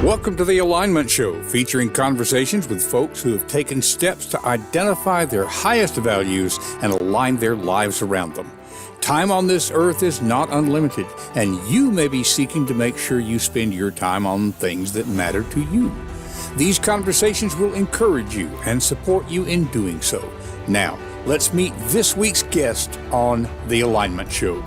Welcome to The Alignment Show, featuring conversations with folks who have taken steps to identify their highest values and align their lives around them. Time on this earth is not unlimited, and you may be seeking to make sure you spend your time on things that matter to you. These conversations will encourage you and support you in doing so. Now, let's meet this week's guest on The Alignment Show.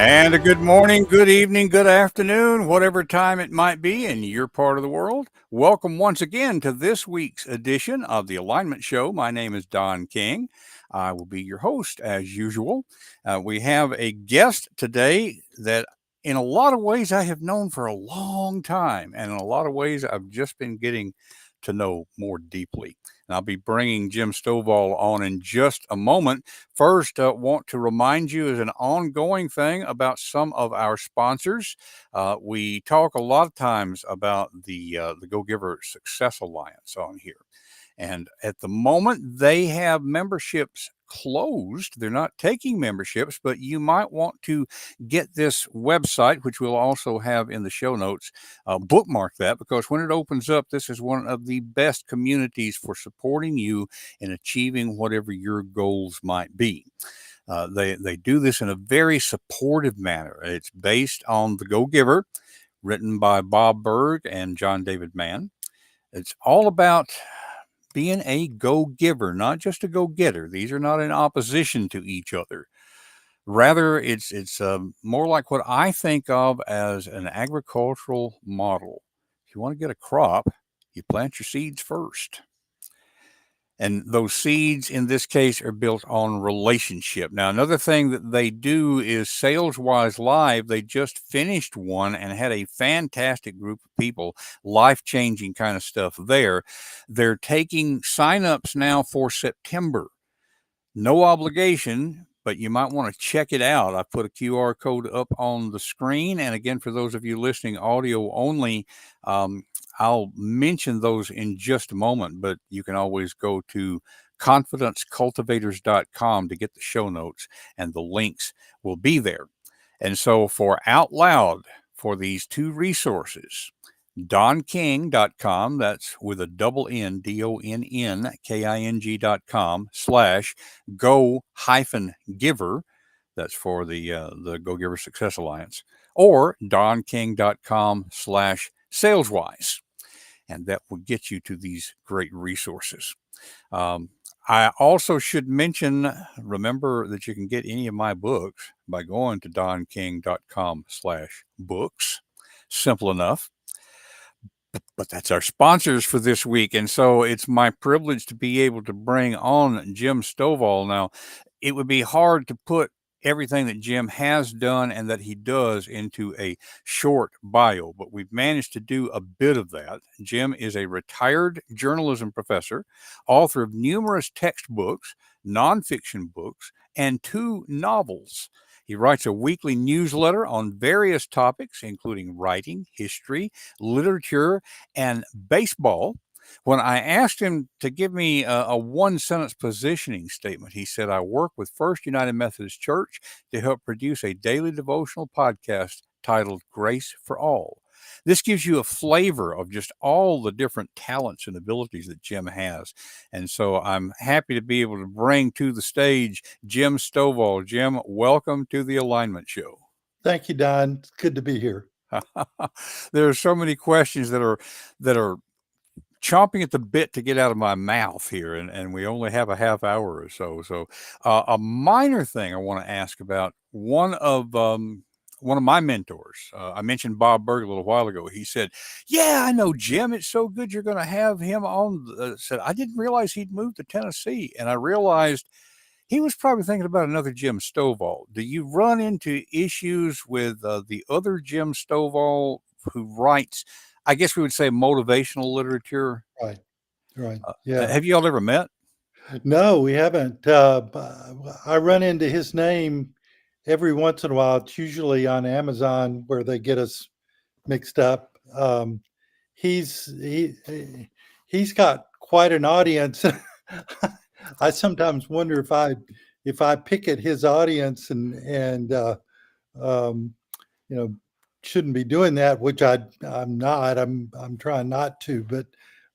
And a good morning, good evening, good afternoon, whatever time it might be in your part of the world. Welcome once again to this week's edition of The Alignment Show. My name is Don King. I will be your host as usual. We have a guest today that in a lot of ways I have known for a long time, and in a lot of ways I've just been getting to know more deeply. And I'll be bringing Jim Stovall on in just a moment. First, want to remind you as an ongoing thing about some of our sponsors. We talk a lot of times about the Go-Giver Success Alliance on here. And at the moment, they have memberships closed. They're not taking memberships, but you might want to get this website, which we'll also have in the show notes, bookmark that, because when it opens up, this is one of the best communities for supporting you in achieving whatever your goals might be. They do this in a very supportive manner. It's based on The Go-Giver, written by Bob Berg and John David Mann. It's all about being a go-giver, not just a go-getter. These are not in opposition to each other. Rather, it's more like what I think of as an agricultural model. If you want to get a crop, you plant your seeds first. And those seeds, in this case, are built on relationship. Now, another thing that they do is Sales-Wise Live. They just finished one and had a fantastic group of people, life-changing kind of stuff there. They're taking signups now for September. No obligation, but you might want to check it out. I put a QR code up on the screen. And again, for those of you listening audio only, I'll mention those in just a moment, but you can always go to confidencecultivators.com to get the show notes, and the links will be there. And so for Out Loud, for these two resources, donking.com, that's with a double N, DONNKING.com/go-giver, that's for the Go-Giver Success Alliance, or donking.com/saleswise. And that will get you to these great resources. I also should mention, remember that you can get any of my books by going to donking.com/books. Simple enough. But that's our sponsors for this week. And so it's my privilege to be able to bring on Jim Stovall. Now, it would be hard to put everything that Jim has done and that he does into a short bio, but we've managed to do a bit of that. Jim is a retired journalism professor, author of numerous textbooks, nonfiction books, and 2 novels. He writes a weekly newsletter on various topics, including writing, history, literature, and baseball. When I asked him to give me a one-sentence positioning statement, he said, I work with First United Methodist Church to help produce a daily devotional podcast titled Grace for All. This gives you a flavor of just all the different talents and abilities that Jim has. And so I'm happy to be able to bring to the stage Jim Stovall. Jim, welcome to the Alignment Show. Thank you, Don. It's good to be here. There are so many questions that are chomping at the bit to get out of my mouth here, and we only have a half hour or so. So a minor thing I want to ask about, one of my mentors, I mentioned Bob Berg a little while ago. He said, yeah, I know Jim. It's so good you're going to have him on. Said, I didn't realize he'd moved to Tennessee. And I realized he was probably thinking about another Jim Stovall. Do you run into issues with the other Jim Stovall who writes, I guess we would say, motivational literature? Right. Yeah. Have you all ever met? No, we haven't. I run into his name every once in a while. It's usually on Amazon where they get us mixed up. He's got quite an audience. I sometimes wonder if I pick at his audience and you know, shouldn't be doing that, which I'm not. I'm trying not to,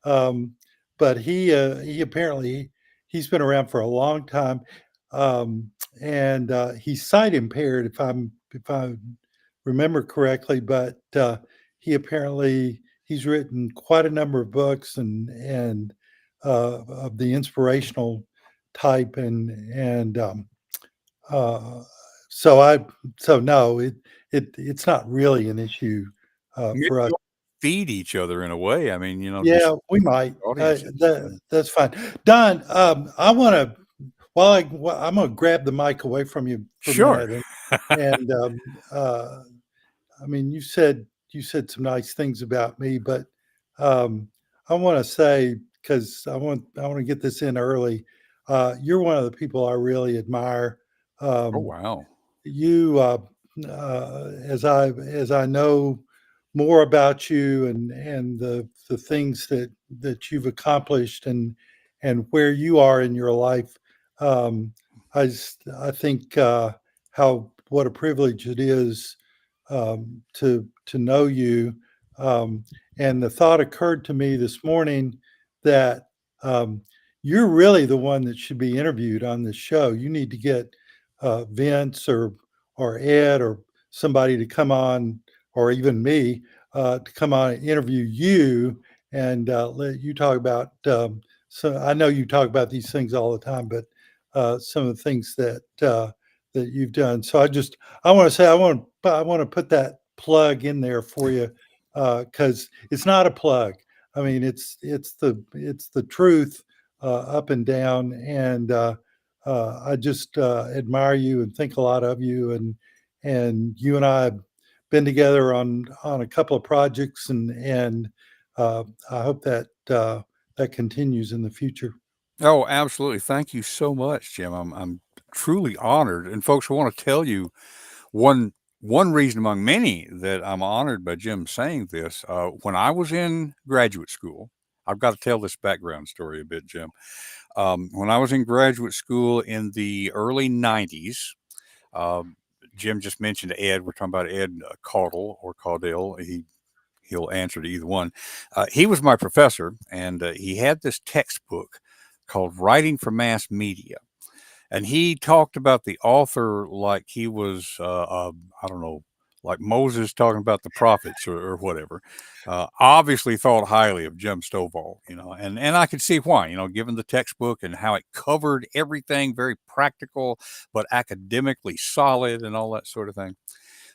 um, but he apparently he's been around for a long time, um, and he's sight impaired if I remember correctly, but he apparently he's written quite a number of books and of the inspirational type and uh, so I so no, it's not really an issue Maybe for us. you feed each other in a way. I mean, just Yeah, we might. audiences. That's fine. Don, I want to while I'm going to grab the mic away from you for a Sure. minute, and I mean, you said some nice things about me, but um, I want to say because I want to get this in early. You're one of the people I really admire. Oh, Um, wow. you as I know more about you and the things that you've accomplished and where you are in your life, um, I think how what a privilege it is to know you, um, and the thought occurred to me this morning that um, you're really the one that should be interviewed on this show. You need to get Vince or Ed or somebody to come on, or even me to come on and interview you and let you talk about. So I know you talk about these things all the time, but some of the things that you've done. So I want to say I want to put that plug in there for you because it's not a plug. I mean, it's the truth up and down, and I just admire you and think a lot of you, and you and I have been together on a couple of projects, and I hope that continues in the future. Oh, absolutely. Thank you so much, Jim. I'm truly honored. And folks, I want to tell you one one reason among many that I'm honored by Jim saying this. When I was in graduate school, I've got to tell this background story a bit, Jim. When I was in graduate school in the early '90s, um, Jim just mentioned Ed. We're talking about Ed Caudle or Caudell. He'll answer to either one. He was my professor, and he had this textbook called Writing for Mass Media. And he talked about the author like he was, I don't know, like Moses talking about the prophets or whatever. Obviously thought highly of Jim Stovall, and I could see why, given the textbook and how it covered everything, very practical, but academically solid and all that sort of thing.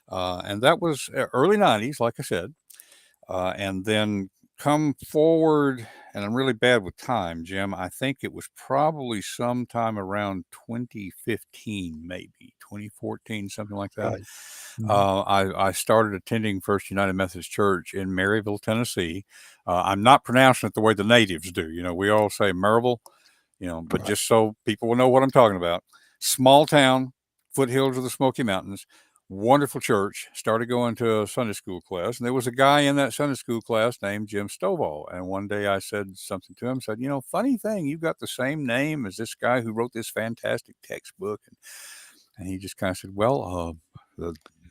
And that was early '90s, like I said. And then come forward, and I'm really bad with time, Jim. I think it was probably sometime around 2015, maybe 2014, something like that. Right. Mhm. I started attending First United Methodist Church in Maryville, Tennessee. I'm not pronouncing it the way the natives do. We all say Maryville, but Right. just so people will know what I'm talking about. Small town, foothills of the Smoky Mountains, wonderful church. Started going to a Sunday school class, and there was a guy in that Sunday school class named Jim Stovall. And one day I said something to him, said, funny thing, you got the same name as this guy who wrote this fantastic textbook. And he just kind of said, well,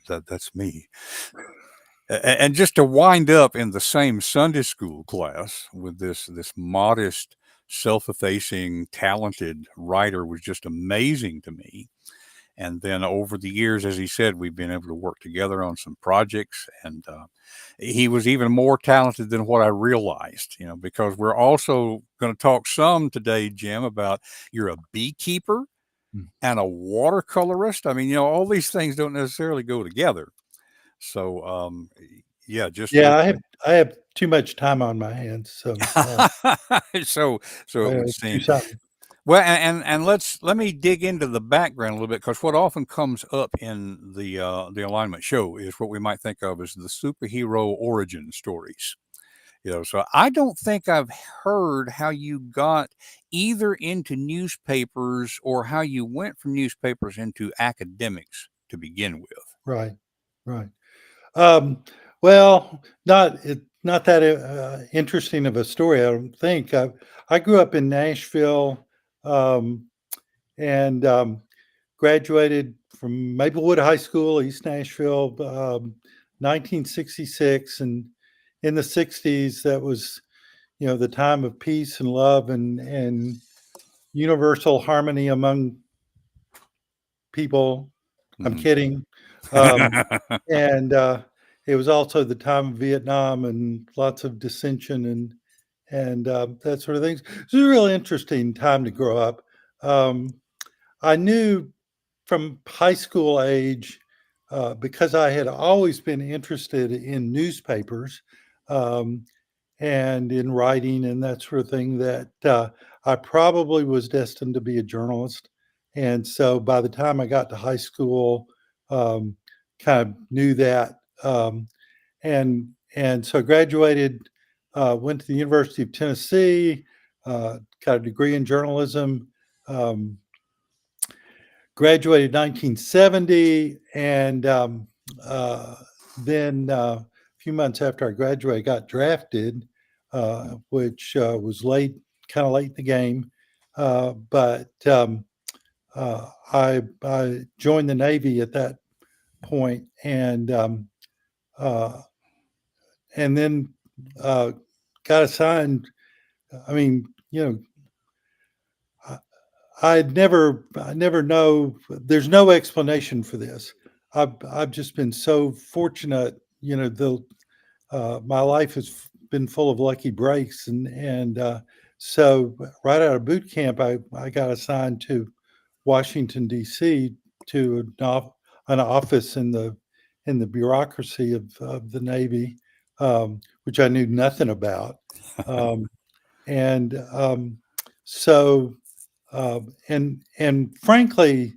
that's me. And just to wind up in the same Sunday school class with this modest, self-effacing, talented writer was just amazing to me. And then over the years, as he said, we've been able to work together on some projects. And he was even more talented than what I realized, because we're also going to talk some today, Jim, about you're a beekeeper Mm. and a watercolorist. I mean, all these things don't necessarily go together. So, yeah, just Yeah, let I have too much time on my hands, so so I it would gotta do seem. something. Well, and let me dig into the background a little bit, because what often comes up in the alignment show is what we might think of as the superhero origin stories. So I don't think I've heard how you got either into newspapers or how you went from newspapers into academics to begin with. Right, right. Um, well, not that interesting of a story, I don't think. I grew up in Nashville, um, and graduated from Maplewood High School, East Nashville, 1966, and in the 60s, that was the time of peace and love and universal harmony among people. I'm Mhm. kidding. And it was also the time of Vietnam and lots of dissension and that sort of things. It was a really interesting time to grow up. I knew from high school age, because I had always been interested in newspapers um, and in writing and that sort of thing, that I probably was destined to be a journalist. And so by the time I got to high school, um, kind of knew that. And so I graduated, went to the University of Tennessee, got a degree in journalism. Um, Graduated 1970, and then a few months after I graduated, got drafted, which was kind of late in the game. But I joined the Navy at that point, uh, and then uh, got assigned. I mean, I never know. There's no explanation for this. I've just been so fortunate. My life has been full of lucky breaks, and so right out of boot camp, I got assigned to Washington D.C. to an office in the bureaucracy of the Navy, which I knew nothing about, um, and so and frankly,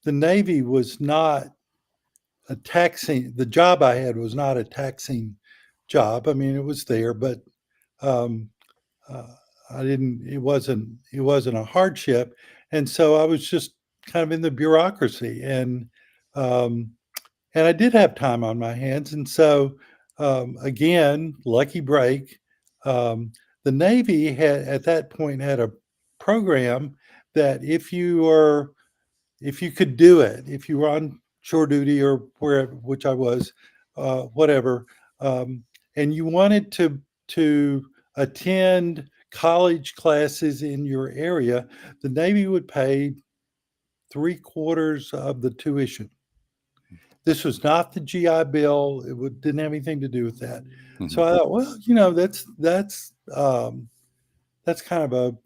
the Navy was not a taxing. The job I had was not a taxing job. I mean, it was there, but um, uh, I didn't. It wasn't a hardship, and so I was just kind of in the bureaucracy, um, and I did have time on my hands, and so again, lucky break. Um, the Navy had at that point had a program that if you could do it, if you were on shore duty or wherever, which I was, whatever, um, and you wanted to attend college classes in your area, the Navy would pay 3/4 of the tuition. This was not the GI Bill. Didn't have anything to do with that. So Mhm. I thought, well, that's kind of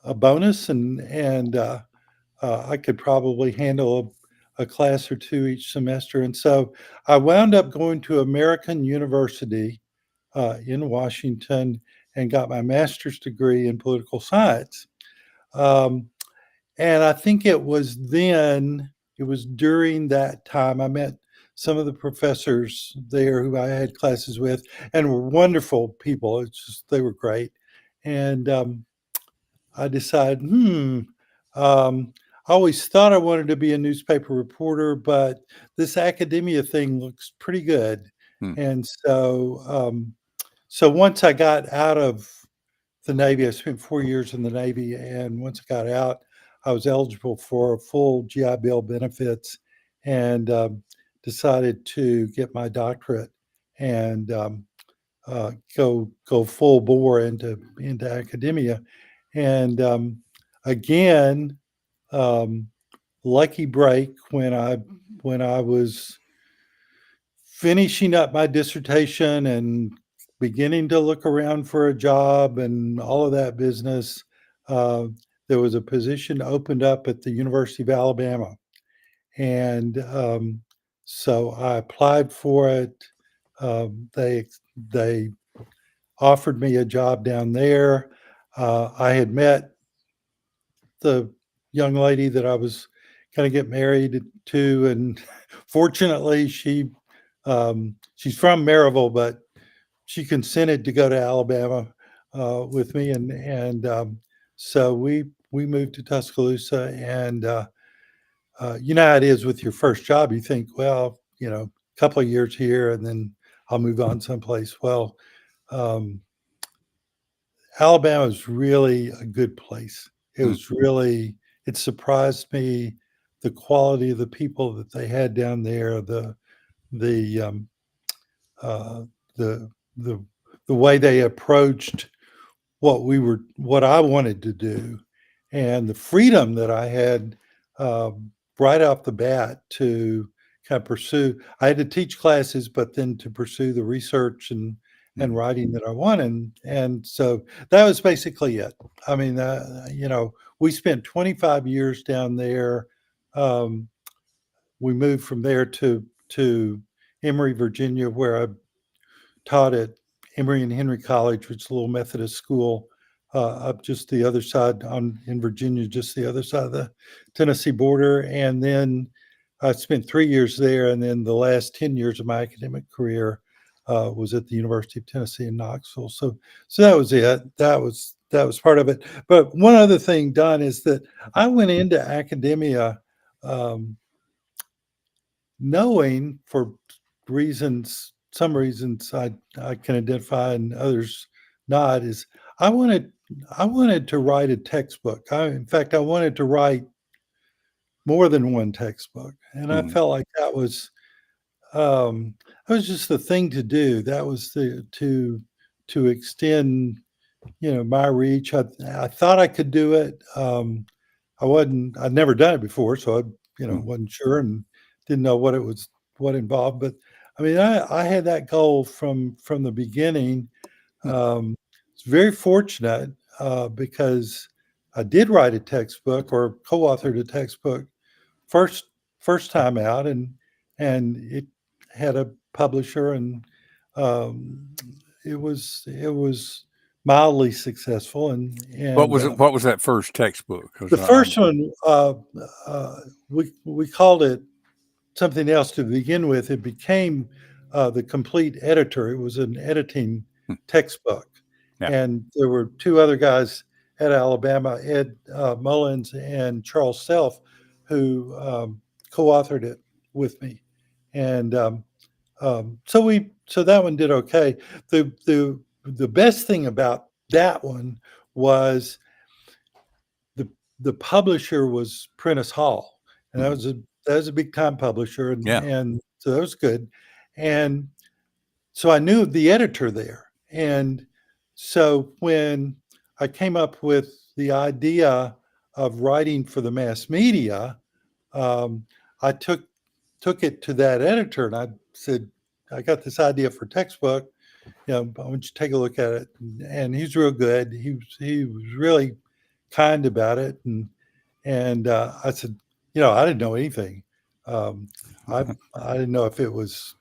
a bonus, and I could probably handle a class or two each semester. And so I wound up going to American University in Washington and got my master's degree in political science. Um, and I think it was during that time, I met some of the professors there who I had classes with and were wonderful people. They were great. And I decided, I always thought I wanted to be a newspaper reporter, but this academia thing looks pretty good. Hmm. And so once I got out of the Navy, I spent 4 years in the Navy, and once I got out, I was eligible for full GI Bill benefits, and decided to get my doctorate and go full bore into academia. And again, um, lucky break when I was finishing up my dissertation and beginning to look around for a job and all of that business. Uh, there was a position opened up at the University of Alabama, and so I applied for it. They offered me a job down there. I had met the young lady that I was going to get married to, and fortunately, she's from Maryville, but she consented to go to Alabama with me, and so we moved to Tuscaloosa, and you know how it is with your first job. You think, well, a couple of years here, and then I'll move on someplace. Well, um, Alabama is really a good place. Hmm. It surprised me the quality of the people that they had down there, the uh, the the the way they approached what I wanted to do, and the freedom that I had right off the bat to kind of pursue. I had to teach classes, but then to pursue the research and Mhm. writing that I wanted, and so that was basically it. I mean, we spent 25 years down there. Um, we moved from there to Emory, Virginia, where I taught at Emory and Henry College, which is a little Methodist school up just the other side in Virginia, just the other side of the Tennessee border. And then I spent 3 years there. And then the last 10 years of my academic career was at the University of Tennessee in Knoxville. So that was it. That was part of it. But one other thing, Don, is that I went into academia um, knowing for some reasons I can identify and others not, is I wanted I wanted to write a textbook. In fact, I wanted to write more than one textbook, and I Mhm. felt like that was just the thing to do. That was to extend my reach. I thought I could do it. I'd never done it before, so I, Mhm. wasn't sure and didn't know what involved. But I mean, I had that goal from the beginning. Mm. It's very fortunate because I did write a textbook or co-authored a textbook first first time out, and it had a publisher, and um, it was mildly successful, What and was it? What was that first textbook? 'Cause the first one, we called it something else to begin with. It became the Complete Editor. It was an editing hmm, textbook, yeah. and there were two other guys at Alabama, Ed Mullins and Charles Self, who co-authored it with me, and so that one did okay. The best thing about that one was the the publisher was Prentice Hall, and Mhm. that was a big time publisher, Yeah. and so that was good. And so I knew the editor there, and so when I came up with the idea of writing for the mass media, um, I took it to that editor, and I said, "I got this idea for textbook. I want you to take a look at it." And he's real good. He was really kind about it, and I said, I didn't know anything. Um, I I didn't know if it was.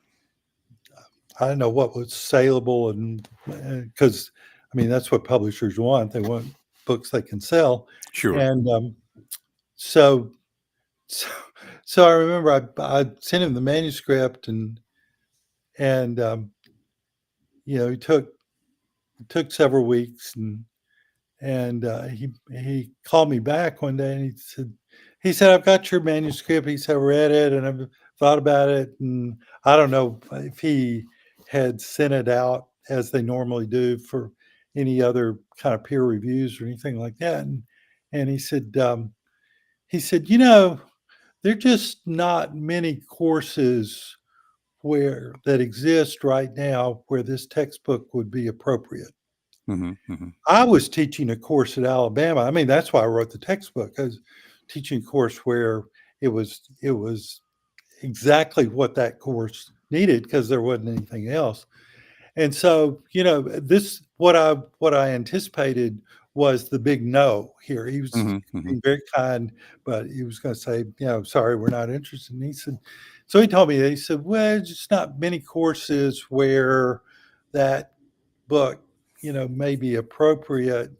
I didn't know what was saleable, and because I mean that's what publishers want. They want books they can sell, Sure. and so so so I remember I sent him the manuscript, and it took several weeks, and he called me back one day, and he said, "I've got your manuscript." He said, "I read it, and I've thought about it, and I don't know if he had sent it out as they normally do for any other kind of peer reviews or anything like that." And he said, there are just not many courses where that exist right now where this textbook would be appropriate. Mhm. Mhm. I was teaching a course at Alabama. I mean, that's why I wrote the textbook. I was teaching a course where it was exactly what that course needed because there wasn't anything else. And so, this what I anticipated was the big no here. He was Mhm. Mhm. being very kind, but he was going to say, sorry, we're not interested. And so he told me, he said, well, just not many courses where that book, may be appropriate.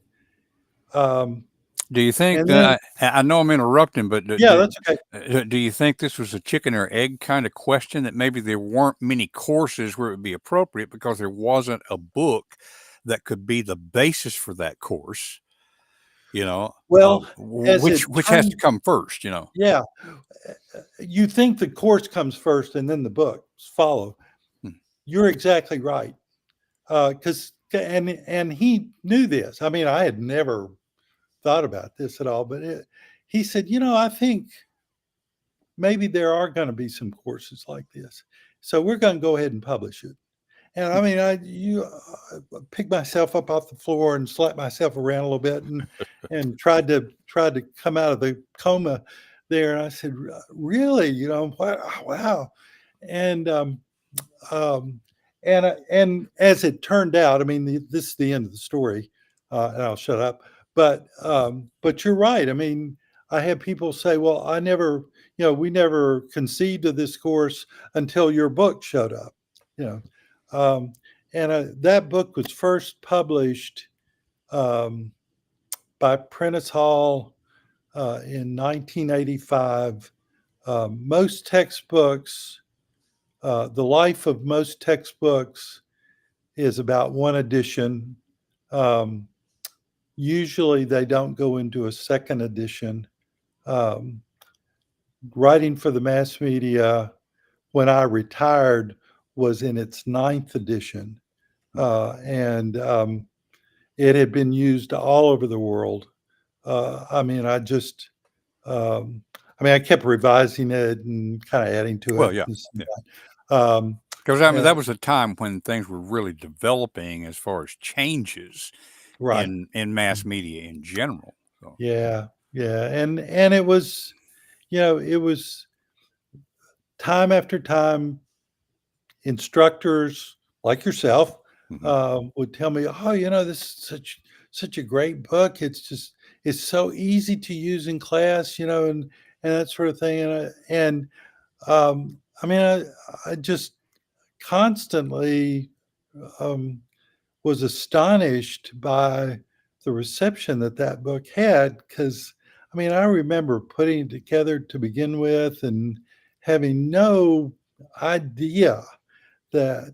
Um, Do you think and then, that I know I'm interrupting, but yeah, that's okay. do you think this was a chicken or egg kind of question that maybe there weren't many courses where it would be appropriate because there wasn't a book that could be the basis for that course, Well, as it which has to turned, come first? yeah, you think the course comes first and then the books follow. Hmm. You're exactly right. Because and he knew this. I mean, I had never thought about this at all, but he said, I think maybe there are going to be some courses like this. So we're going to go ahead and publish it. And I mean, I picked myself up off the floor and slapped myself around a little bit and tried to come out of the coma there. And I said, really, wow. And um, and as it turned out, I mean, this is the end of the story, and I'll shut up. But you're right. I mean, I had people say, "Well, we never conceived of this course until your book showed up." You know, um, and that book was first published um, by Prentice Hall in 1985. Most textbooks, the life of most textbooks is about one edition. Um, Usually they don't go into a second edition. Um, Writing for the Mass Media, when I retired, was in its ninth edition. And it had been used all over the world. I mean, I kept revising it and kind of adding to Well, it. yeah, This and yeah. that. Because I mean, And, that was a time when things were really developing as far as changes right. in mass media in general. So, Yeah. Yeah. And it was time after time, instructors like yourself mhm. would tell me, "Oh, this is such a great book. It's so easy to use in class, and that sort of thing." I mean, I just constantly um, was astonished by the reception that book had, because I mean, I remember putting it together to begin with and having no idea that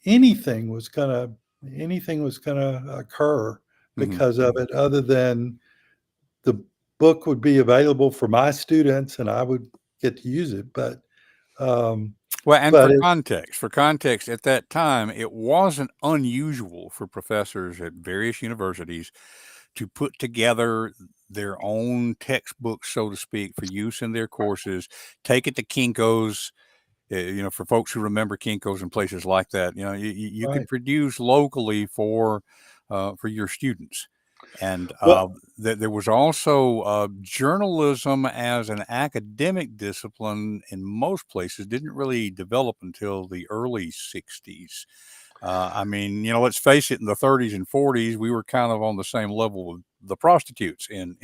anything was gonna anything was gonna occur Mhm. because of it, other than the book would be available for my students and I would get to use it. Um, Well, and but it for context, at that time, it wasn't unusual for professors at various universities to put together their own textbooks, so to speak, for use in their courses, take it to Kinko's. For folks who remember Kinko's and places like that, you could right. produce locally for your students. And Well, there was also journalism as an academic discipline in most places didn't really develop until the early 60s. I mean, let's face it, in the 30s and 40s, we were kind of on the same level with the prostitutes in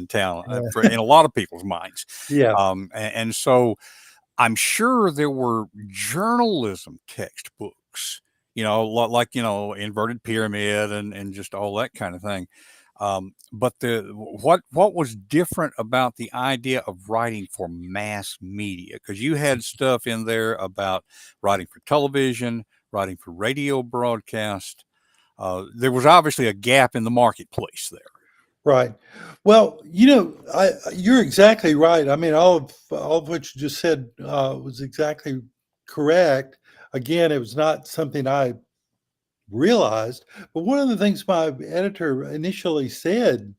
town in a lot of people's minds. yeah, And so I'm sure there were journalism textbooks, like, inverted pyramid and just all that kind of thing. But what was different about the idea of writing for mass media? Because you had stuff in there about writing for television, writing for radio broadcast. There was obviously a gap in the marketplace there. right. Well, you're exactly right. I mean, all of what you just said was exactly correct. Again, it was not something I realized. But one of the things my editor initially said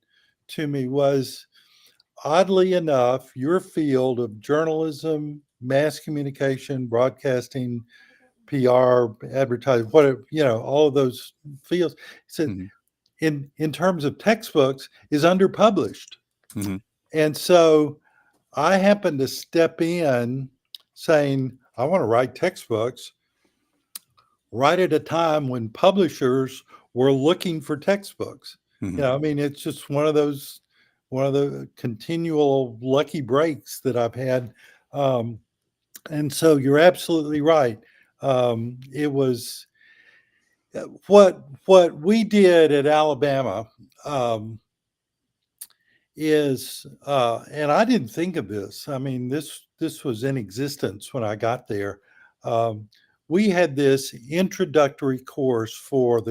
to me was, oddly enough, your field of journalism, mass communication, broadcasting, PR, advertising, whatever, all of those fields, he said, Hmm. in terms of textbooks, is underpublished. Hmm. And so I happened to step in saying, I want to write textbooks right at a time when publishers were looking for textbooks. Hmm. I mean, it's just one of the continual lucky breaks that I've had. Um, and so you're absolutely right. It was what we did at Alabama um, and I didn't think of this. I mean, this was in existence when I got there. Um, we had this introductory course for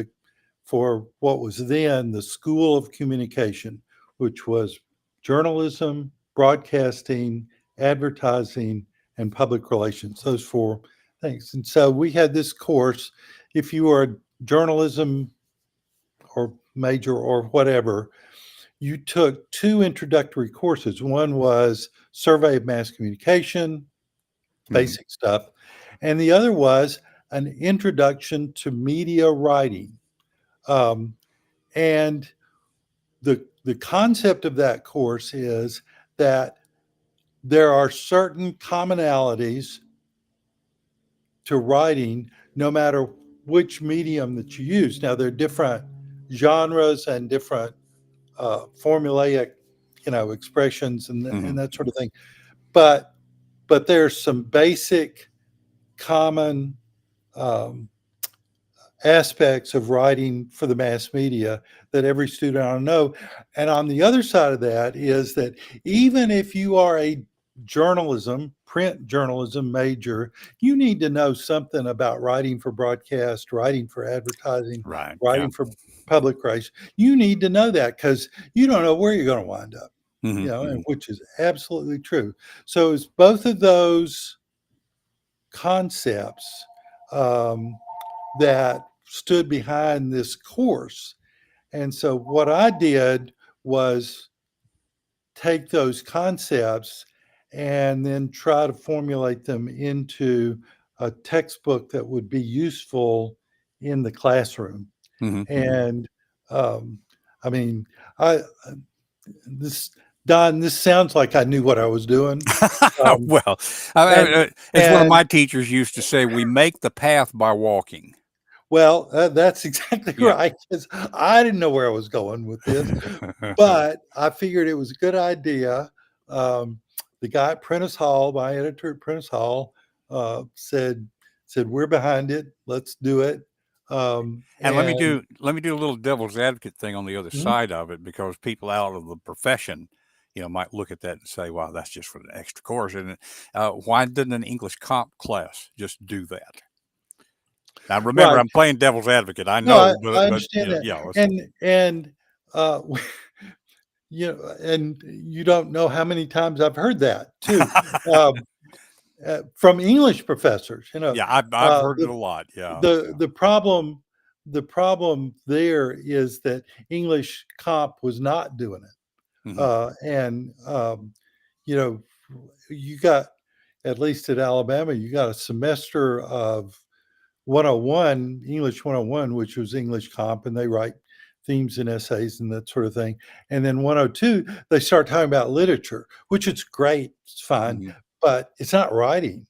what was then the School of Communication, which was journalism, broadcasting, advertising, and public relations. Those four things. And so we had this course. If you were a journalism or major or whatever, you took two introductory courses. One was Survey of Mass Communication, basic stuff, and the other was an introduction to media writing. And the concept of that course is that there are certain commonalities to writing, no matter which medium that you use. Now, there are different genres and different formulaic, expressions and that sort of thing. But there's some basic common um, aspects of writing for the mass media that every student ought to know. And on the other side of that is that even if you are a print journalism major, you need to know something about writing for broadcast, writing for advertising, Right. Yeah. writing for public relations. You need to know that because you don't know where you're going to wind up, and which is absolutely true. So it's both of those concepts that stood behind this course. And so what I did was take those concepts and then try to formulate them into a textbook that would be useful in the classroom. And I mean, I this Don, this sounds like I knew what I was doing. Well, And as one of and my teachers used to say, we make the path by walking. Well, that's exactly Yeah. right. 'Cause I didn't know where I was going with this, but I figured it was a good idea. The guy at Prentice Hall, my editor at Prentice Hall, said, "We're behind it. Let's do it." And And let me do a little devil's advocate thing on the other Mhm. side of it, because people out of the profession, might look at that and say, "Wow, that's just for the extra course." And why didn't an English comp class just do that? Now, remember, Right. I'm playing devil's advocate. I No, know, I but understand that. yeah, let's, And uh, and you don't know how many times I've heard that too. Um, from English professors, yeah, I've heard it the a lot. Yeah, the the problem the problem there is that English comp was not doing it, hmm and you know you got, at least at Alabama, you got a semester of 101 English 101, which was English comp, and they write themes and essays and that sort of thing. And then 102, they start talking about literature, which is great, it's fine, hmm but it's not writing.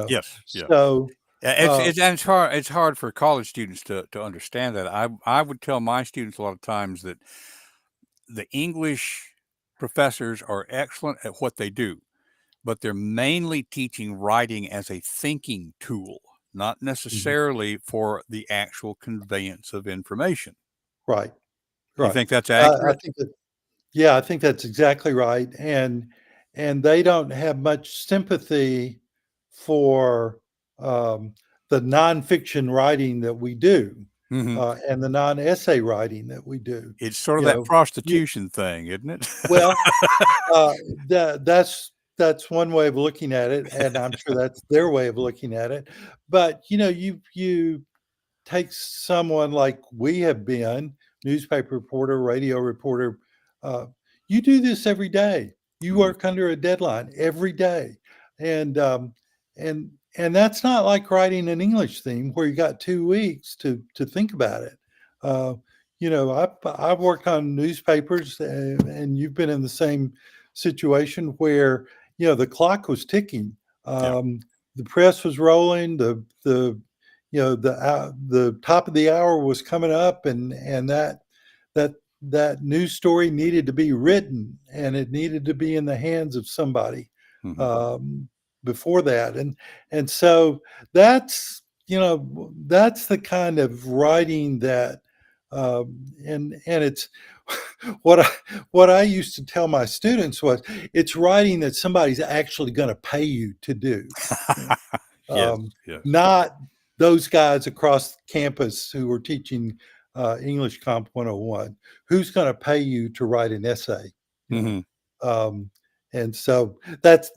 yes, yeah. So uh, It's hard. It's hard for college students to understand that. I would tell my students a lot of times that the English professors are excellent at what they do, but they're mainly teaching writing as a thinking tool, not mhm, necessarily for the actual conveyance of information. right, You right. think that's I accurate? think that, yeah, I think that's exactly right. And they don't have much sympathy for um, the nonfiction writing that we do, hmm and the non-essay writing that we do. It's sort of You that know, you, prostitution thing, isn't it? well, uh, that's one way of looking at it, and I'm sure that's their way of looking at it. But you take someone like we have been, newspaper reporter, radio reporter, uh, you do this every day. You Mhm. work under a deadline every day. And and that's not like writing an English theme where you got 2 weeks to think about it. Uh, I've worked on newspapers, and you've been in the same situation where the clock was ticking. Yeah. The press was rolling. The top of the hour was coming up, and that that news story needed to be written, and it needed to be in the hands of somebody Mhm. um, before that. And so that's the kind of writing that and it's what I used to tell my students was, it's writing that somebody's actually going to pay you to do. You Yes, um, yes. Not those guys across campus who are teaching English Comp 101. Who's going to pay you to write an essay? You know, Mhm. um, and so that's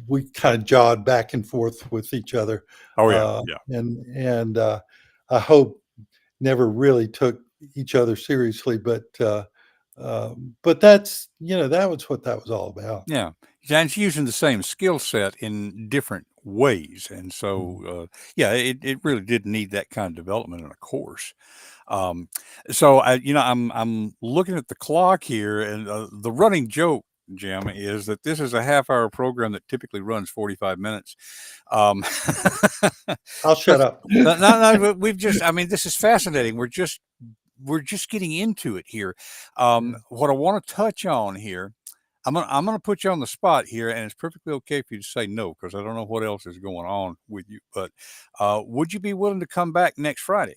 we kind of jawed back and forth with each other, Oh, yeah, yeah. and I hope never really took each other seriously, but that's, that was what that was all about. Yeah. And it's using the same skill set in different ways. And Mhm. so, yeah, it really did need that kind of development in a course. Um, so I'm looking at the clock here, and the running joke, Jim, is that this is a half-hour program that typically runs 45 minutes. Um, I'll shut but up. no, we've just, I mean, this is fascinating. We're just getting into it here. Yeah. What I want to touch on here, I'm gonna put you on the spot here, and it's perfectly okay for you to say no because I don't know what else is going on with you. But would you be willing to come back next Friday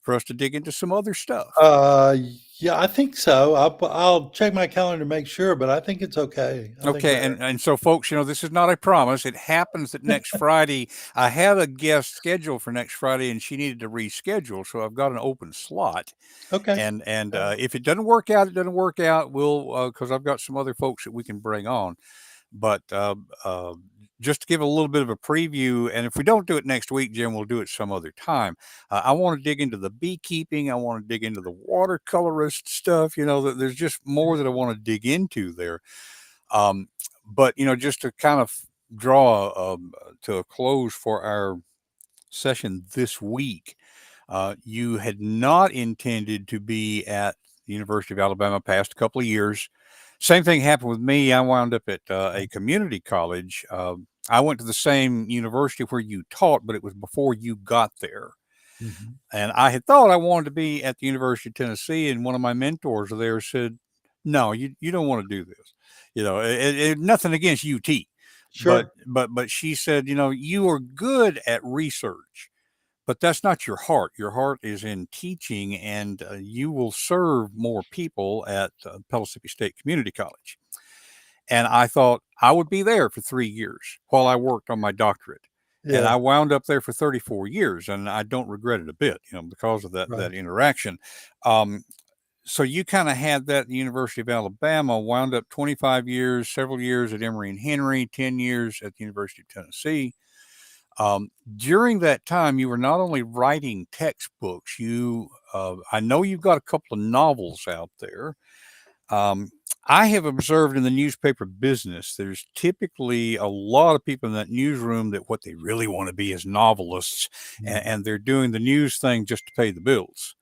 for us to dig into some other stuff? Uh, yeah, I think so. I'll check my calendar to make sure, but I think it's okay. I think Okay, we're and so folks, this is not a promise. It happens that next Friday I had a guest scheduled for next Friday, and she needed to reschedule, so I've got an open slot. okay. And Yeah. if it doesn't work out, it doesn't work out. We'll because I've got some other folks that we can bring on. But just to give a little bit of a preview, and if we don't do it next week, Jim, we'll do it some other time. I want to dig into the beekeeping. I want to dig into the watercolorist stuff. There's just more that I want to dig into there. Um, but just to kind of draw to a close for our session this week, you had not intended to be at the University of Alabama past a couple of years. Same thing happened with me. I wound up at a community college. I went to the same university where you taught, but it was before you got there. Mhm. And I had thought I wanted to be at the University of Tennessee, and one of my mentors there said, "No, you don't want to do this." Nothing against UT, but Sure. but she said, you are good at research, but that's not your heart. Your heart is in teaching, and you will serve more people at Pellissippi State Community College. And I thought I would be there for 3 years while I worked on my doctorate. And Yeah. I wound up there for 34 years, and I don't regret it a bit, because of that Right. interaction. Um, so you kind of had that at the University of Alabama, wound up 25 years, several years at Emory and Henry, 10 years at the University of Tennessee. During that time, you were not only writing textbooks, I know you've got a couple of novels out there. Um, I have observed in the newspaper business, there's typically a lot of people in that newsroom that what they really want to be is novelists, and, Mhm. and they're doing the news thing just to pay the bills.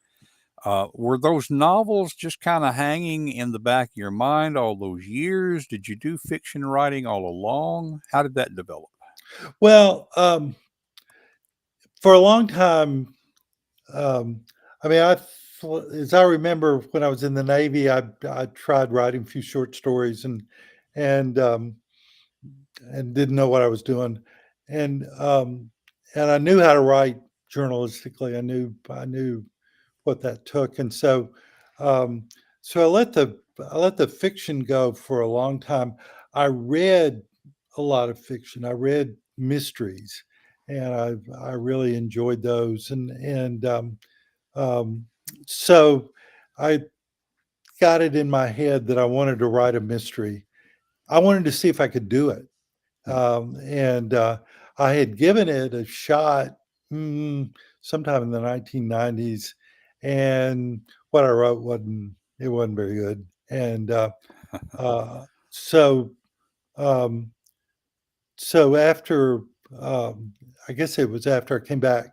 Were those novels just kind of hanging in the back of your mind all those years? Did you do fiction writing all along? How did that develop? Well, for a long time, um, I mean, as I remember when I was in the Navy, I tried writing a few short stories and um, and didn't know what I was doing, and um, and I knew how to write journalistically. I knew what that took, and um, so I let the fiction go for a long time. I read a lot of fiction. I read mysteries, and I really enjoyed those, um, so I got it in my head that I wanted to write a mystery. I wanted to see if I could do it, Hmm. and I had given it a shot sometime in the 1990s, and what I wrote wasn't very good, and uh, so um, so after I guess it was after I came back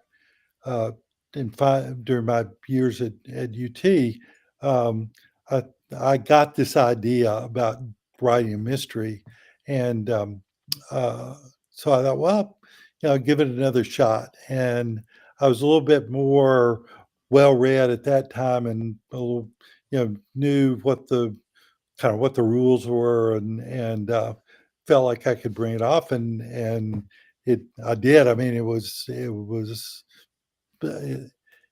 uh, during my years at UT, um, I, I got this idea about writing a mystery, and uh, so I thought, well, give it another shot. And I was a little bit more well read at that time, and a little, knew what the rules were, and felt like I could bring it off, and I did. I mean, it was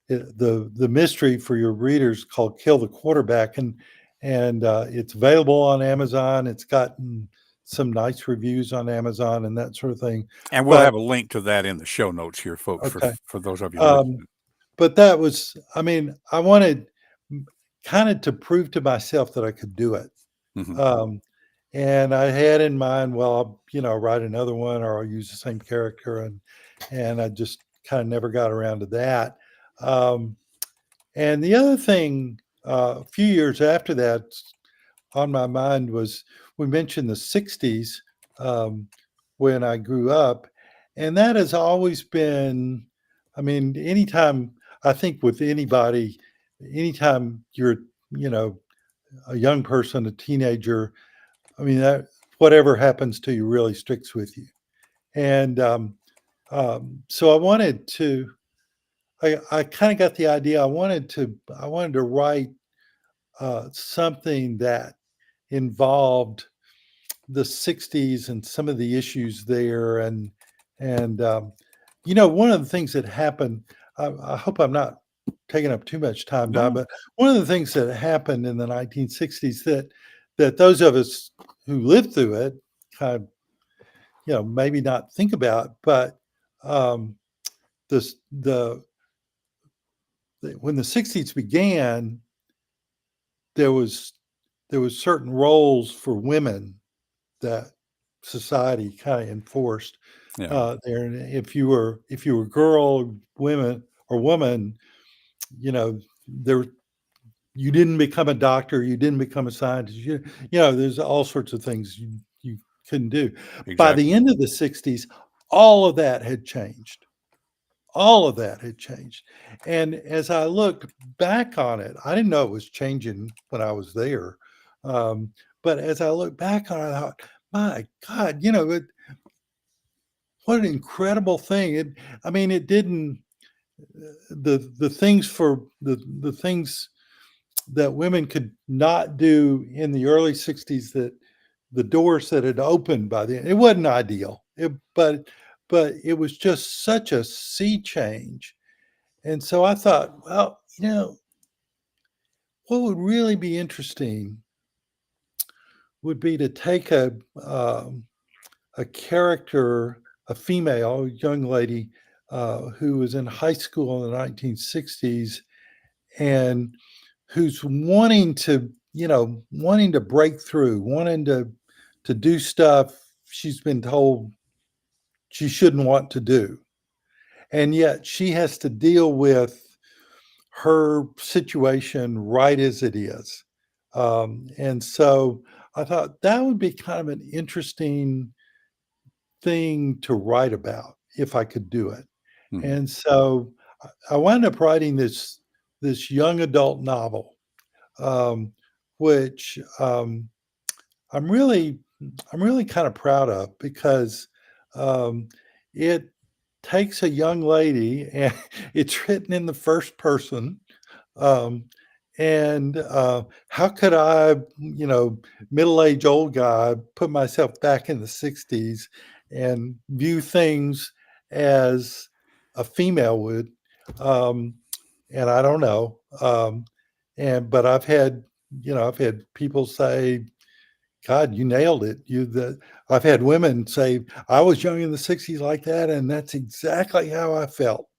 the mystery for your readers called "Kill the Quarterback," and it's available on Amazon. It's gotten some nice reviews on Amazon and that sort of thing. And we'll But have a link to that in the show notes here, folks, for okay, for those of you um, listening. but that was, I mean, I wanted kind of to prove to myself that I could do it. Hmm. Um, and I had in mind, well, I'll, write another one or I'll use the same character, and I just kind of never got around to that. Um, And the other thing, a few years after that, on my mind was we mentioned the 60s um, when I grew up. And that has always been, I mean, anytime I think with anybody, anytime you're, you know, a young person, a teenager, I mean, that whatever happens to you really sticks with you. And so I kind of got the idea. I wanted to write something that involved the 60s and some of the issues there. And one of the things that happened, I hope I'm not taking up too much time, Don, No, but one of the things that happened in the 1960s that those of us who lived through it kind of, maybe not think about, but um, this, when the 60s began, there was there was certain roles for women that society kind of enforced yeah, there. And if you were a girl, women or woman, there you didn't become a doctor, you didn't become a scientist. There's all sorts of things you couldn't do. By the exactly. end of the 60s, all of that had changed. All of that had changed. And as I looked back on it, I didn't know it was changing when I was there. Um, but as I look back on it, I thought, my God, what an incredible thing. I mean, it didn't, the things for the things that women could not do in the early 60s, that the doors that had opened by then, it wasn't ideal. But it was just such a sea change. And so I thought, well, what would really be interesting would be to take a character, a female young lady who was in high school in the 1960s and who's wanting to break through, wanting to do stuff she's been told she shouldn't want to do. And yet she has to deal with her situation right as it is. And so I thought that would be kind of an interesting thing to write about if I could do it. Mhm. And so I wound up writing this young adult novel, um, which I'm really I'm really kind of proud of because um, it takes a young lady and it's written in the first person. Um, and how could I, middle-aged old guy, put myself back in the 60s and view things as a female would? Um, and I don't know. But I've had people say, God, you nailed it. I've had women say, I was young in the 60s like that, and that's exactly how I felt.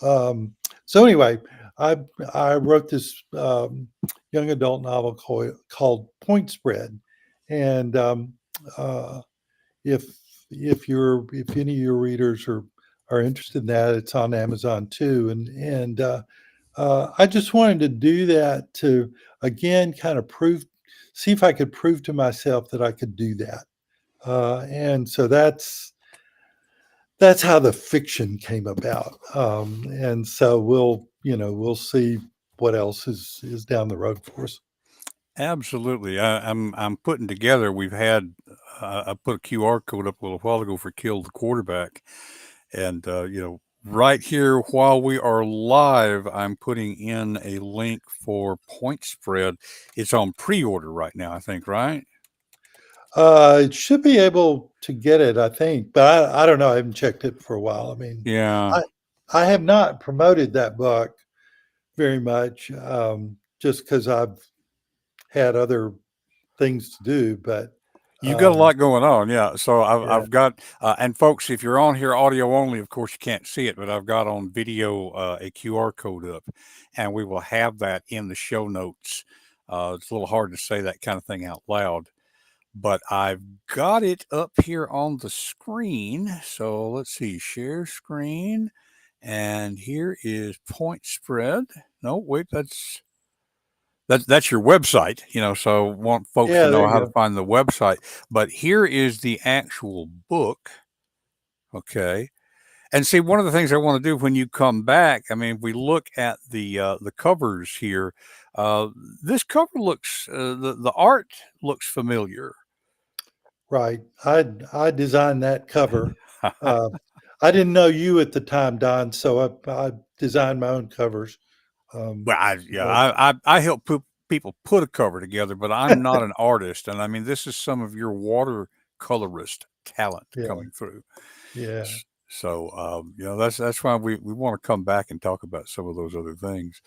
Um, so anyway, I I wrote this young adult novel called Point Spread, and uh, if if any of your readers are interested in that, it's on Amazon too. And I just wanted to do that to again kind of see if I could prove to myself that I could do that. And so that's how the fiction came about. And so we'll see what else is down the road for us. Absolutely. I'm putting together. We've had I put a QR code up a little while ago for "Kill the Quarterback," and right here while we are live, I'm putting in a link for Point Spread. It's on pre-order right now, I think, right? It should be able to get it, I think, but I don't know. I haven't checked it for a while. I mean, Yeah. I I have not promoted that book very much, just because I've had other things to do. But You got a um, lot going on, yeah. So yeah, I've got, and folks, if you're on here audio only, of course you can't see it, but I've got on video a QR code up, and we will have that in the show notes. It's a little hard to say that kind of thing out loud, but I've got it up here on the screen. So let's see, share screen, and here is Point Spread. no, wait, that's your website, so want folks to Yeah, there know you how to go. find the website. But here is the actual book. Okay. And see, one of the things I want to do when you come back, I mean, if we look at the covers here, uh, this cover looks the art looks familiar. Right. I designed that cover. Uh, I didn't know you at the time, Don, so I designed my own covers. Well, But I help people put a cover together, but I'm not an artist, and I mean, this is some of your watercolorist talent yeah, coming through. yeah. So, that's why we want to come back and talk about some of those other things.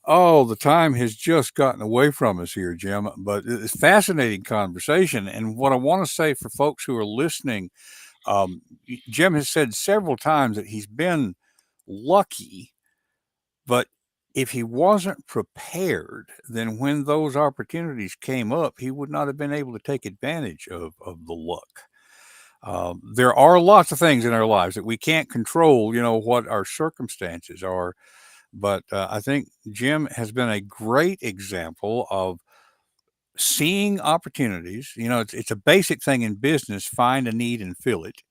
Oh, the time has just gotten away from us here, Jim, but it's fascinating conversation. And what I want to say for folks who are listening, Jim has said several times that he's been lucky, but if he wasn't prepared, then when those opportunities came up, he would not have been able to take advantage of the luck. There are lots of things in our lives that we can't control, what our circumstances are. But I think Jim has been a great example of seeing opportunities. It's a basic thing in business: find a need and fill it.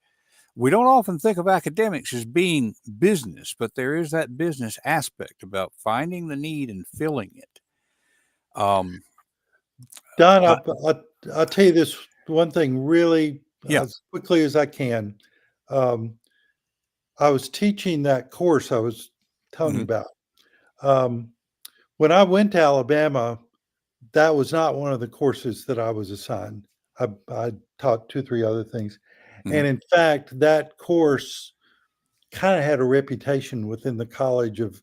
We don't often think of academics as being business, but there is that business aspect about finding the need and filling it. Um, Don, I, I'll tell you this one thing really yeah. as quickly as I can. Um, I was teaching that course I was telling you Hmm. about. Um, when I went to Alabama, that was not one of the courses that I was assigned. I taught 2 or 3 other things, Hmm. and in fact, that course kinda had a reputation within the college of,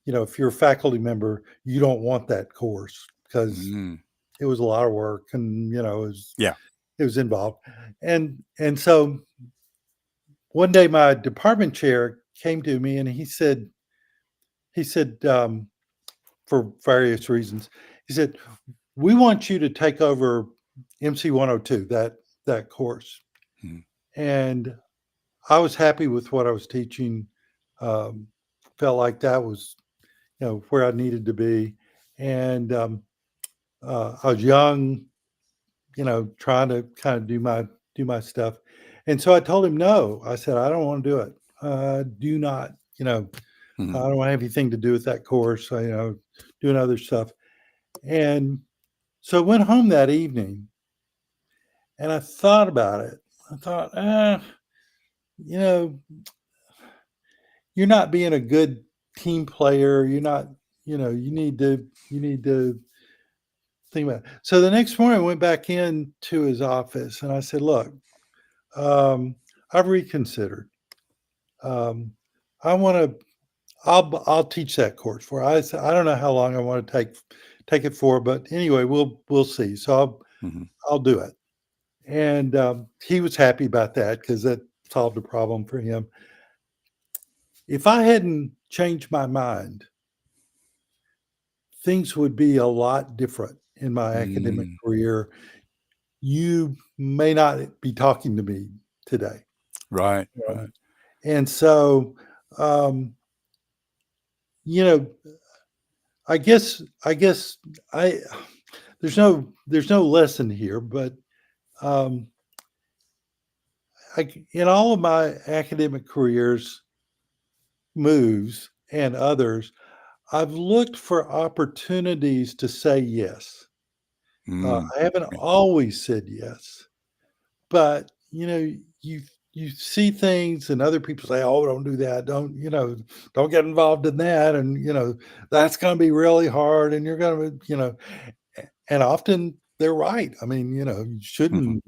if you're a faculty member, you don't want that course because Hmm. it was a lot of work and, Yeah. it was involved, and so one day my department chair came to me and he said, for various reasons, he said, "We want you to take over MC 102, that course." Hmm. And I was happy with what I was teaching. Um, Felt like that was, where I needed to be. And I was young, trying to kind of do my stuff. And so I told him no. I said, I don't want to do it. Do not, I Hmm. don't want to have anything to do with that course. Doing other stuff. And so I went home that evening and I thought about it. I thought, you know, you're not being a good team player. You're not, you need to think about it. So the next morning I went back into his office and I said, look, I've reconsidered. Um, I want to, I'll teach that course for. I don't know how long I want to take it for, but anyway, we'll see. So Hmm. I'll do it. And he was happy about that because that solved a problem for him. If I hadn't changed my mind, things would be a lot different in my academic Mm. career. You may not be talking to me today. Right. Um, Right. and so, um, you know, I guess I there's no lesson here, but um, in all of my academic careers, moves and others, I've looked for opportunities to say yes. Mm. I haven't Yeah. always said yes, but you you see things and other people say, "Oh, don't do that. Don't get involved in that." And that's going to be really hard, and you're going to, and often they're right. I mean, you Hmm. shouldn't.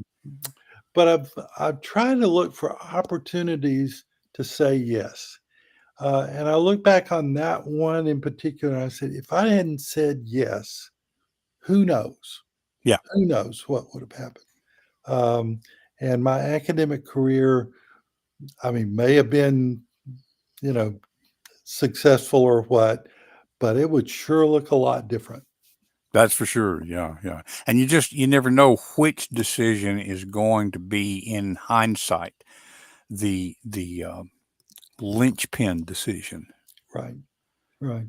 But I've tried to look for opportunities to say yes. And I look back on that one in particular, and I said, if I hadn't said yes, who knows? Yeah. Who knows what would have happened? Um, and my academic career, I mean, may have been, you know, successful or what, but it would sure look a lot different. That's for sure. Yeah, yeah. And you never know which decision is going to be in hindsight the linchpin decision. Right. Right.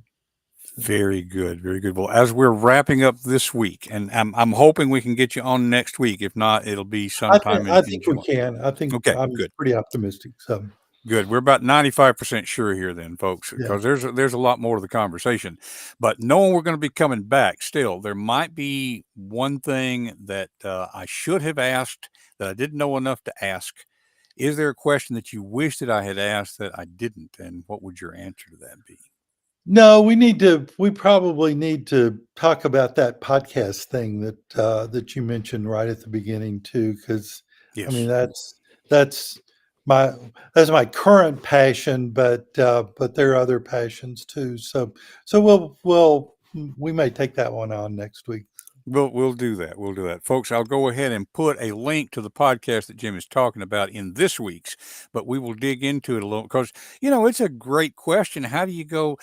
Very good, very good. Well, as we're wrapping up this week, and I'm hoping we can get you on next week. If not, it'll be sometime I in think we July. can. I think Okay, I'm good. pretty optimistic. So Good. We're about 95% sure here then, folks, yeah. because there's a lot more to the conversation. But knowing we're going to be coming back still, there might be one thing that I should have asked that I didn't know enough to ask. Is there a question that you wish that I had asked that I didn't? And what would your answer to that be? No, we probably need to talk about that podcast thing that you mentioned right at the beginning too, because I mean Yes. that's my that's my current passion, but there are other passions too. So we may take that one on next week. We'll do that. We'll do that. Folks, I'll go ahead and put a link to the podcast that Jim is talking about in this week's, but we will dig into it a little because, it's a great question. How do you go?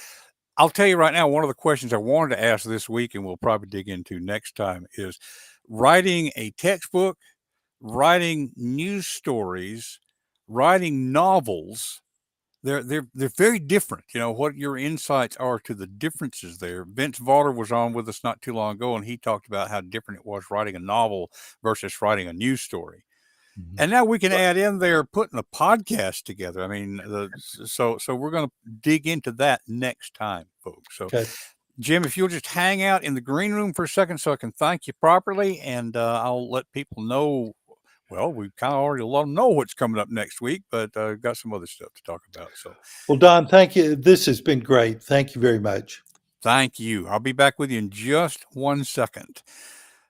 I'll tell you right now, one of the questions I wanted to ask this week, and we'll probably dig into next time, is writing a textbook, writing news stories, writing novels. They're very different. What your insights are to the differences there. Vince Vaughter was on with us not too long ago, and he talked about how different it was writing a novel versus writing a news story. Mhm. And now we can add in there putting a podcast together. I mean, so we're going to dig into that next time, folks. So, Okay. Jim, if you'll just hang out in the green room for a second so I can thank you properly, and I'll let people know. Well, we kind of already let them know what's coming up next week, but got some other stuff to talk about. So, Well, Don, thank you. This has been great. Thank you very much. thank you. I'll be back with you in just 1 second.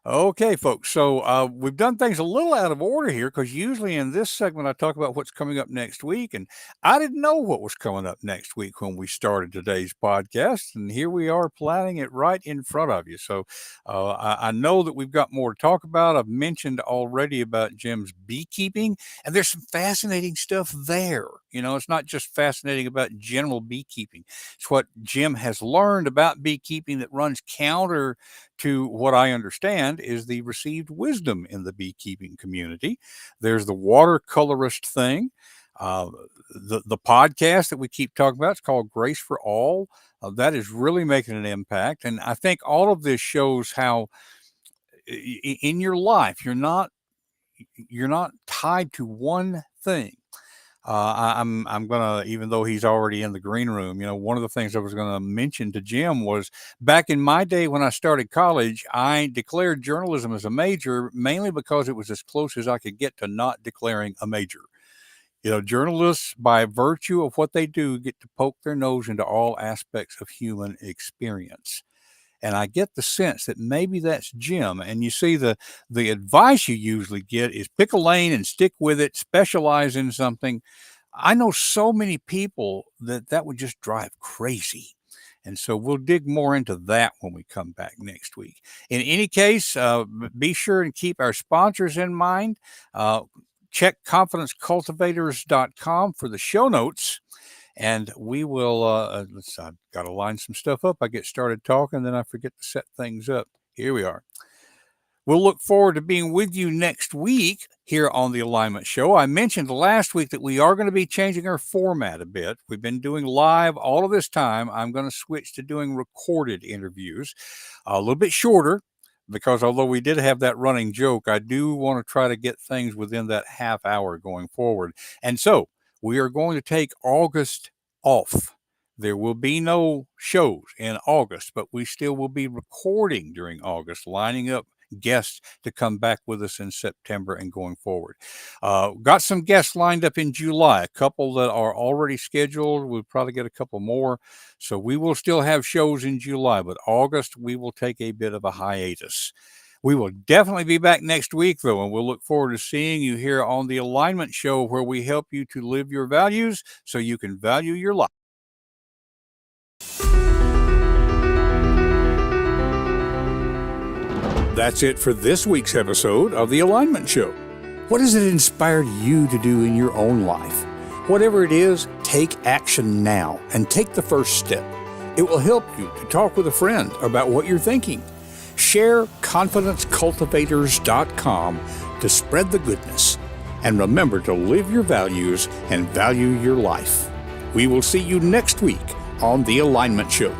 Okay, folks. So we've done things a little out of order here because usually in this segment I talk about what's coming up next week, and I didn't know what was coming up next week when we started today's podcast, and here we are planning it right in front of you. So I know that we've got more to talk about. I've mentioned already about Jim's beekeeping, and there's some fascinating stuff there. It's not just fascinating about general beekeeping. It's what Jim has learned about beekeeping that runs counter to what I understand is the received wisdom in the beekeeping community. There's the watercolorist thing. Uh, the podcast that we keep talking about, it's called Grace for All. That is really making an impact. And I think all of this shows how in your life, you're not tied to one thing. I'm gonna, even though he's already in the green room, one of the things I was gonna mention to Jim was back in my day when I started college, I declared journalism as a major mainly because it was as close as I could get to not declaring a major. Journalists, by virtue of what they do, get to poke their nose into all aspects of human experience. And I get the sense that maybe that's Jim. And you see, the advice you usually get is pick a lane and stick with it, specialize in something. I know so many people that would just drive crazy. And so we'll dig more into that when we come back next week. In any case, be sure and keep our sponsors in mind. Check confidencecultivators.com for the show notes. And we will, I've got to line some stuff up. I get started talking, then I forget to set things up. Here we are. We'll look forward to being with you next week here on the Alignment Show. I mentioned last week that we are going to be changing our format a bit. We've been doing live all of this time. I'm going to switch to doing recorded interviews, a little bit shorter, because although we did have that running joke, I do want to try to get things within that half hour going forward. And so we are going to take August off. There will be no shows in August, but we still will be recording during August, lining up guests to come back with us in September and going forward. Got some guests lined up in July, a couple that are already scheduled. We'll probably get a couple more. So we will still have shows in July, but August we will take a bit of a hiatus. We will definitely be back next week, though, and we'll look forward to seeing you here on the Alignment Show, where we help you to live your values so you can value your life. That's it for this week's episode of The Alignment Show. What has it inspired you to do in your own life? Whatever it is, take action now and take the first step. It will help you to talk with a friend about what you're thinking. Share confidencecultivators.com to spread the goodness. And remember to live your values and value your life. We will see you next week on The Alignment Show.